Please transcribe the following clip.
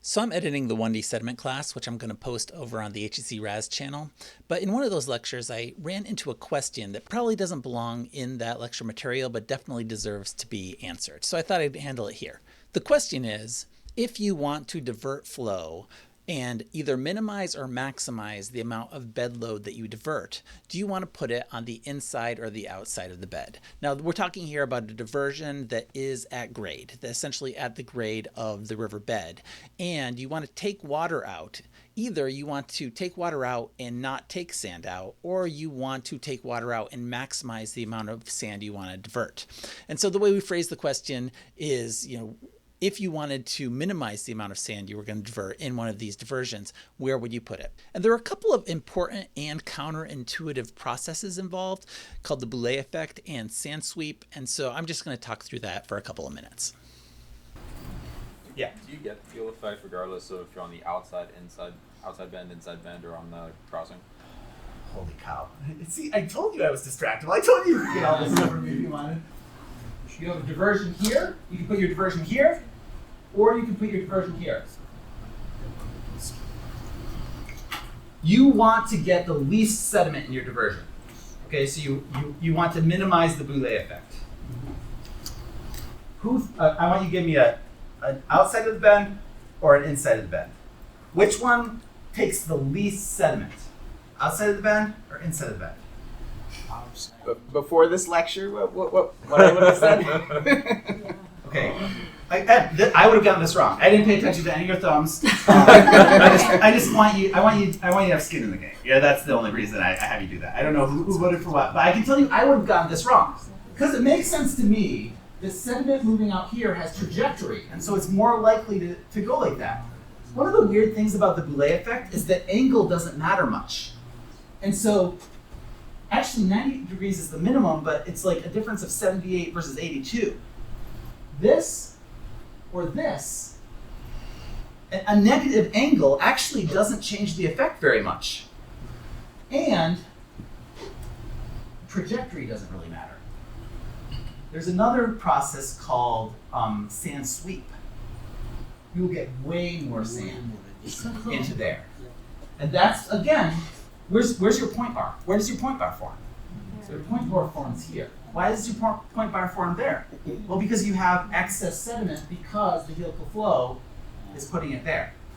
So I'm editing the 1D sediment class, which I'm going to post over on the HEC Raz channel. But in one of those lectures, I ran into a question that probably doesn't belong in that lecture material, but definitely deserves to be answered. So I thought I'd handle it here. The question is, if you want to divert flow and either minimize or maximize the amount of bed load that you divert, do you want to put it on the inside or the outside of the bed? Now, we're talking here about a diversion that is at grade, essentially at the grade of the river bed, and you want to take water out. Either you want to take water out and not take sand out, or you want to take water out and maximize the amount of sand you want to divert. And so the way we phrase the question is, if you wanted to minimize the amount of sand you were going to divert in one of these diversions, where would you put it? And there are a couple of important and counterintuitive processes involved called the Boulé effect and sand sweep. And so I'm just going to talk through that for a couple of minutes. Yeah. Do you get the field effect regardless of if you're on the outside bend, inside bend, or on the crossing? Holy cow. See, I told you I was distractible. I told you to get all this stuff from me if you wanted. You have a diversion here. You can put your diversion here. Or you can put your diversion here. You want to get the least sediment in your diversion. Okay, so you want to minimize the Boulé effect. I want you to give me an outside of the bend or an inside of the bend. Which one takes the least sediment? Outside of the bend or inside of the bend? Before this lecture, what I would have said? Okay. I would have gotten this wrong. I didn't pay attention to any of your thumbs. I just want you. I want you to have skin in the game. Yeah, that's the only reason I have you do that. I don't know who voted for what, but I can tell you I would have gotten this wrong because it makes sense to me. The sediment moving out here has trajectory, and so it's more likely to go like that. One of the weird things about the Boulé effect is that angle doesn't matter much, and so actually 90 degrees is the minimum, but it's like a difference of 78 versus 82. This or this, a negative angle actually doesn't change the effect very much. And trajectory doesn't really matter. There's another process called sand sweep. You'll get way more sand into there. And that's, again, where's your point bar? Where does your point bar form? So your point bar forms here. Why does your point bar form there? Well, because you have excess sediment because the helical flow is putting it there.